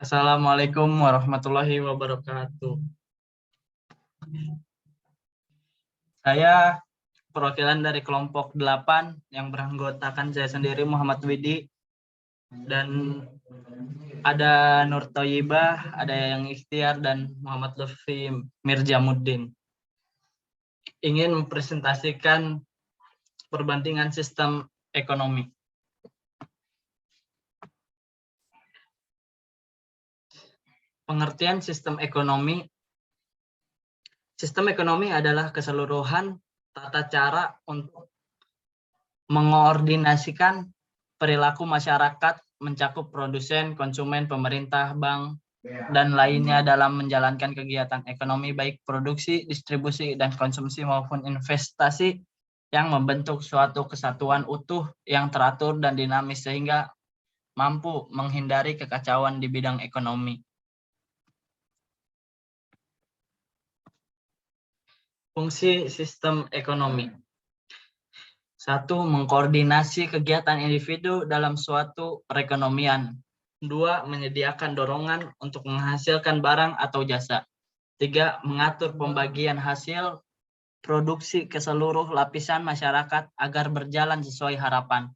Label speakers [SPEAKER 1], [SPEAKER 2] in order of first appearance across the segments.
[SPEAKER 1] Assalamualaikum warahmatullahi wabarakatuh. Saya perwakilan dari kelompok 8 yang beranggotakan saya sendiri Muhammad Widi dan ada Nur Thayyibah, ada yang Ikhtiar dan Muhammad Lutfi Mirjamuddin. Ingin mempresentasikan perbandingan sistem ekonomi. Pengertian sistem ekonomi. Sistem ekonomi adalah keseluruhan tata cara untuk mengordinasikan perilaku masyarakat mencakup produsen, konsumen, pemerintah, bank, dan lainnya dalam menjalankan kegiatan ekonomi baik produksi, distribusi, dan konsumsi maupun investasi yang membentuk suatu kesatuan utuh yang teratur dan dinamis sehingga mampu menghindari kekacauan di bidang ekonomi. Fungsi sistem ekonomi. 1. Mengkoordinasi kegiatan individu dalam suatu perekonomian. 2. Menyediakan dorongan untuk menghasilkan barang atau jasa. 3. Mengatur pembagian hasil produksi ke seluruh lapisan masyarakat agar berjalan sesuai harapan.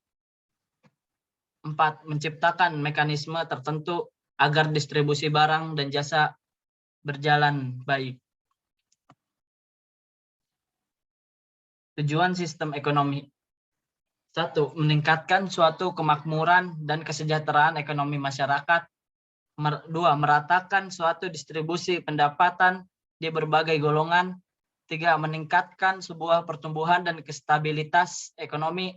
[SPEAKER 1] 4. Menciptakan mekanisme tertentu agar distribusi barang dan jasa berjalan baik. Tujuan sistem ekonomi. 1. Meningkatkan suatu kemakmuran dan kesejahteraan ekonomi masyarakat. 2. Meratakan suatu distribusi pendapatan di berbagai golongan. 3. Meningkatkan sebuah pertumbuhan dan stabilitas ekonomi.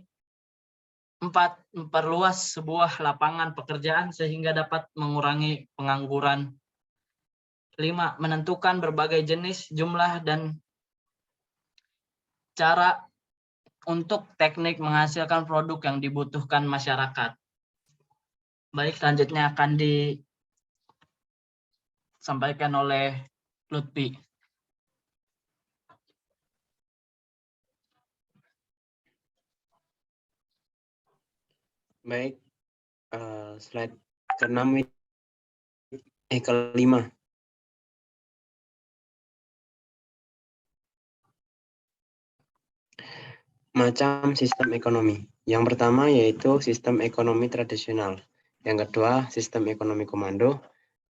[SPEAKER 1] 4. Memperluas sebuah lapangan pekerjaan sehingga dapat mengurangi pengangguran. 5. Menentukan berbagai jenis, jumlah, dan cara untuk teknik menghasilkan produk yang dibutuhkan masyarakat. Baik, selanjutnya akan disampaikan oleh Lutfi.
[SPEAKER 2] Baik, slide ke-6 ke-5. Macam sistem ekonomi. Yang pertama yaitu sistem ekonomi tradisional. Yang kedua, sistem ekonomi komando.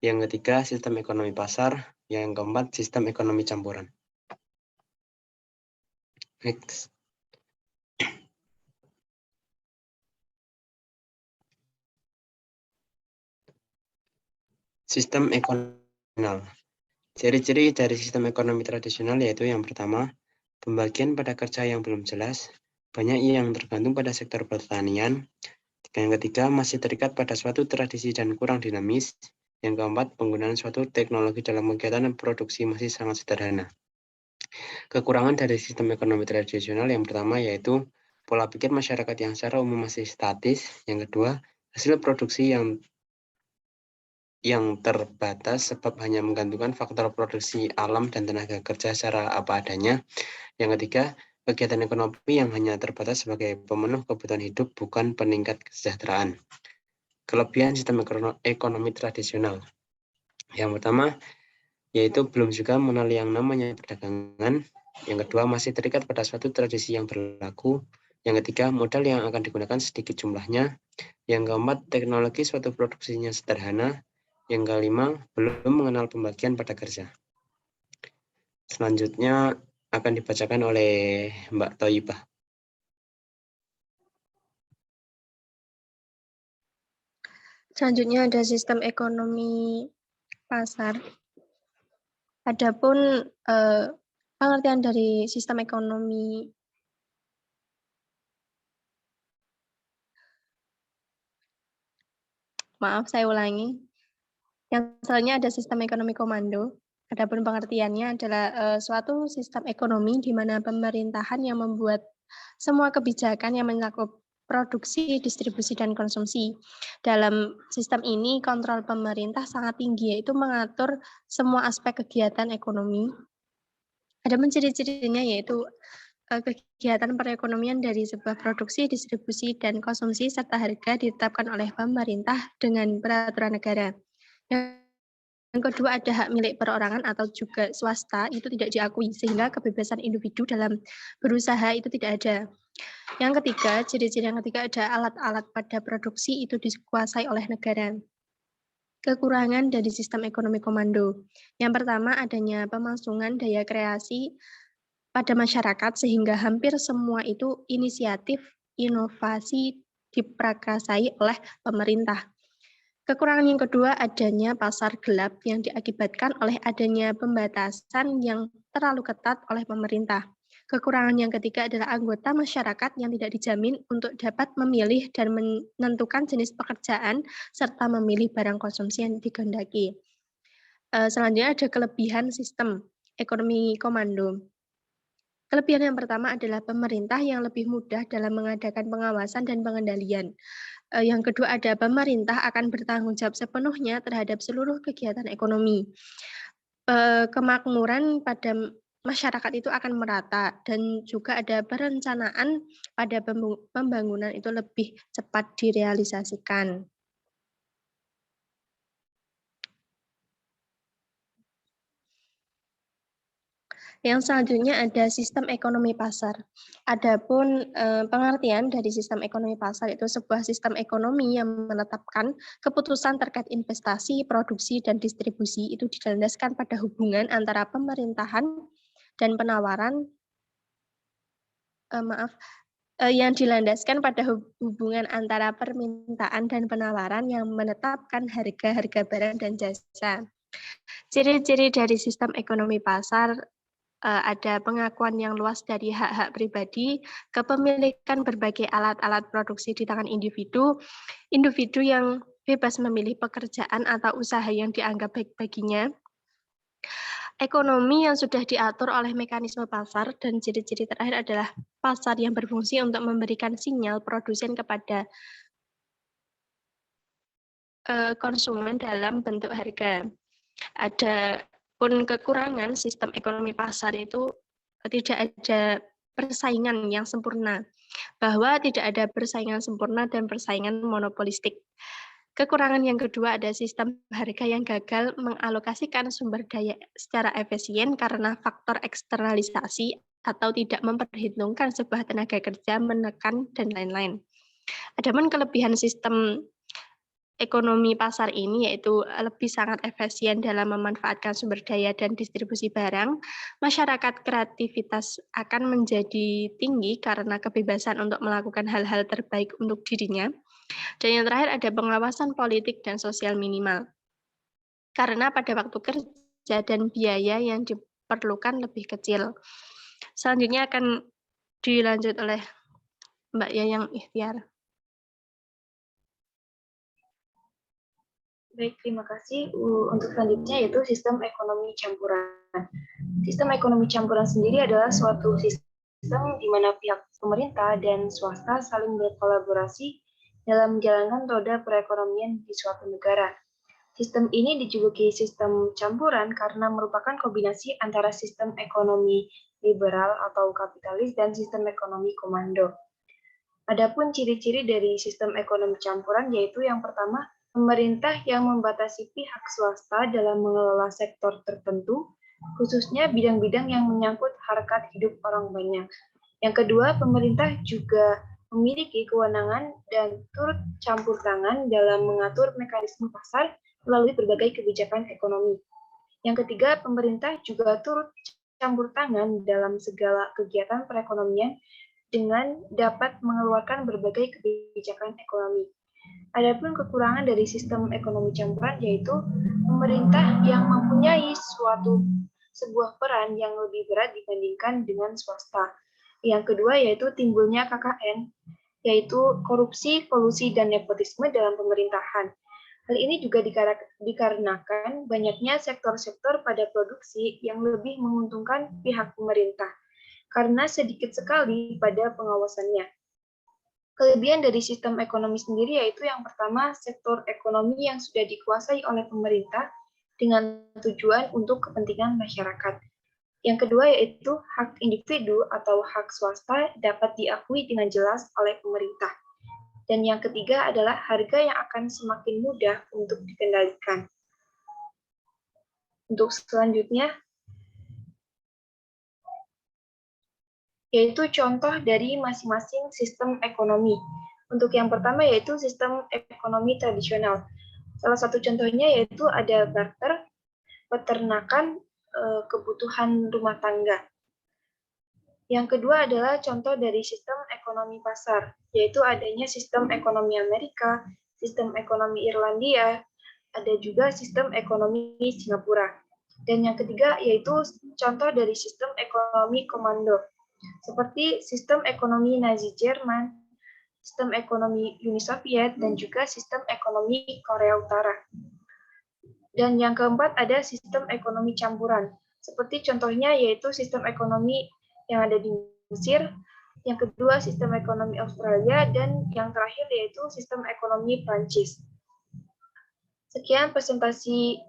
[SPEAKER 2] Yang ketiga, sistem ekonomi pasar. Yang keempat, sistem ekonomi campuran. Next. Sistem ekonomi tradisional. Ciri-ciri dari sistem ekonomi tradisional yaitu yang pertama, pembagian pada kerja yang belum jelas, banyak yang tergantung pada sektor pertanian. Yang ketiga, masih terikat pada suatu tradisi dan kurang dinamis. Yang keempat, penggunaan suatu teknologi dalam kegiatan dan produksi masih sangat sederhana. Kekurangan dari sistem ekonomi tradisional yang pertama yaitu pola pikir masyarakat yang secara umum masih statis. Yang kedua, hasil produksi yang terbatas sebab hanya menggantungkan faktor produksi alam dan tenaga kerja secara apa adanya. Yang ketiga, kegiatan ekonomi yang hanya terbatas sebagai pemenuh kebutuhan hidup, bukan peningkat kesejahteraan. Kelebihan sistem ekonomi tradisional. Yang pertama, yaitu belum juga mengenal yang namanya perdagangan. Yang kedua, masih terikat pada suatu tradisi yang berlaku. Yang ketiga, modal yang akan digunakan sedikit jumlahnya. Yang keempat, teknologi suatu produksinya sederhana. Yang kelima, belum mengenal pembagian pada kerja. Selanjutnya akan dibacakan oleh Mbak Thayyibah.
[SPEAKER 3] Selanjutnya ada sistem ekonomi pasar. Adapun pengertian dari sistem ekonomi saya ulangi. Yang selanjutnya ada sistem ekonomi komando. Adapun pengertiannya adalah suatu sistem ekonomi di mana pemerintahan yang membuat semua kebijakan yang mencakup produksi, distribusi, dan konsumsi. Dalam sistem ini, kontrol pemerintah sangat tinggi, yaitu mengatur semua aspek kegiatan ekonomi. Ada ciri-cirinya yaitu kegiatan perekonomian dari sebuah produksi, distribusi, dan konsumsi serta harga ditetapkan oleh pemerintah dengan peraturan negara. Yang kedua ada hak milik perorangan atau juga swasta itu tidak diakui sehingga kebebasan individu dalam berusaha itu tidak ada. Yang ketiga, ciri-ciri yang ketiga ada alat-alat pada produksi itu dikuasai oleh negara. Kekurangan dari sistem ekonomi komando. Yang pertama adanya pemangsungan daya kreasi pada masyarakat sehingga hampir semua itu inisiatif inovasi diprakasai oleh pemerintah. Kekurangan yang kedua adanya pasar gelap yang diakibatkan oleh adanya pembatasan yang terlalu ketat oleh pemerintah. Kekurangan yang ketiga adalah anggota masyarakat yang tidak dijamin untuk dapat memilih dan menentukan jenis pekerjaan serta memilih barang konsumsi yang dikehendaki. Selanjutnya ada kelebihan sistem ekonomi komando. Kelebihan yang pertama adalah pemerintah yang lebih mudah dalam mengadakan pengawasan dan pengendalian. Yang kedua ada pemerintah akan bertanggung jawab sepenuhnya terhadap seluruh kegiatan ekonomi. Kemakmuran pada masyarakat itu akan merata dan juga ada perencanaan pada pembangunan itu lebih cepat direalisasikan. Yang selanjutnya ada sistem ekonomi pasar. Adapun pengertian dari sistem ekonomi pasar itu sebuah sistem ekonomi yang menetapkan keputusan terkait investasi, produksi, dan distribusi itu dilandaskan pada hubungan antara pemerintahan dan penawaran, yang dilandaskan pada hubungan antara permintaan dan penawaran yang menetapkan harga-harga barang dan jasa. Ciri-ciri dari sistem ekonomi pasar ada pengakuan yang luas dari hak-hak pribadi, kepemilikan berbagai alat-alat produksi di tangan individu, individu yang bebas memilih pekerjaan atau usaha yang dianggap baik baginya, ekonomi yang sudah diatur oleh mekanisme pasar, dan ciri-ciri terakhir adalah pasar yang berfungsi untuk memberikan sinyal produsen kepada konsumen dalam bentuk harga. Ada pun kekurangan sistem ekonomi pasar itu tidak ada persaingan yang sempurna, bahwa tidak ada persaingan sempurna dan persaingan monopolistik. Kekurangan yang kedua ada sistem harga yang gagal mengalokasikan sumber daya secara efisien karena faktor eksternalisasi atau tidak memperhitungkan sebuah tenaga kerja menekan dan lain-lain. Adapun kelebihan sistem ekonomi pasar ini yaitu lebih sangat efisien dalam memanfaatkan sumber daya dan distribusi barang, masyarakat kreativitas akan menjadi tinggi karena kebebasan untuk melakukan hal-hal terbaik untuk dirinya. Dan yang terakhir ada pengawasan politik dan sosial minimal. Karena pada waktu kerja dan biaya yang diperlukan lebih kecil. Selanjutnya akan dilanjut oleh Mbak Yayang Ikhtiar.
[SPEAKER 4] Baik, terima kasih. Untuk selanjutnya yaitu sistem ekonomi campuran. Sistem ekonomi campuran sendiri adalah suatu sistem di mana pihak pemerintah dan swasta saling berkolaborasi dalam menjalankan roda perekonomian di suatu negara. Sistem ini dijuluki sistem campuran karena merupakan kombinasi antara sistem ekonomi liberal atau kapitalis dan sistem ekonomi komando. Adapun ciri-ciri dari sistem ekonomi campuran yaitu yang pertama, pemerintah yang membatasi pihak swasta dalam mengelola sektor tertentu, khususnya bidang-bidang yang menyangkut harkat hidup orang banyak. Yang kedua, pemerintah juga memiliki kewenangan dan turut campur tangan dalam mengatur mekanisme pasar melalui berbagai kebijakan ekonomi. Yang ketiga, pemerintah juga turut campur tangan dalam segala kegiatan perekonomian dengan dapat mengeluarkan berbagai kebijakan ekonomi. Adapun kekurangan dari sistem ekonomi campuran yaitu pemerintah yang mempunyai sebuah peran yang lebih berat dibandingkan dengan swasta. Yang kedua yaitu timbulnya KKN, yaitu korupsi, kolusi, dan nepotisme dalam pemerintahan. Hal ini juga dikarenakan banyaknya sektor-sektor pada produksi yang lebih menguntungkan pihak pemerintah, karena sedikit sekali pada pengawasannya. Kelebihan dari sistem ekonomi sendiri yaitu yang pertama, sektor ekonomi yang sudah dikuasai oleh pemerintah dengan tujuan untuk kepentingan masyarakat. Yang kedua yaitu hak individu atau hak swasta dapat diakui dengan jelas oleh pemerintah. Dan yang ketiga adalah harga yang akan semakin mudah untuk dikendalikan. Untuk selanjutnya, yaitu contoh dari masing-masing sistem ekonomi. Untuk yang pertama yaitu sistem ekonomi tradisional. Salah satu contohnya yaitu ada barter, peternakan, kebutuhan rumah tangga. Yang kedua adalah contoh dari sistem ekonomi pasar, yaitu adanya sistem ekonomi Amerika, sistem ekonomi Irlandia, ada juga sistem ekonomi Singapura. Dan yang ketiga yaitu contoh dari sistem ekonomi komando, seperti sistem ekonomi Nazi Jerman, sistem ekonomi Uni Soviet, dan juga sistem ekonomi Korea Utara. Dan yang keempat ada sistem ekonomi campuran, seperti contohnya yaitu sistem ekonomi yang ada di Mesir, yang kedua sistem ekonomi Australia, dan yang terakhir yaitu sistem ekonomi Prancis. Sekian presentasi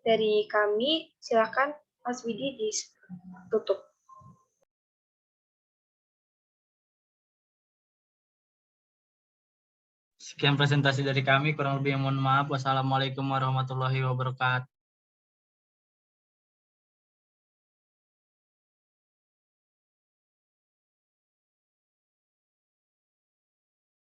[SPEAKER 4] dari kami, silakan Mas Widi ditutup.
[SPEAKER 1] Sekian presentasi dari kami, kurang lebih mohon maaf. Wassalamualaikum warahmatullahi wabarakatuh.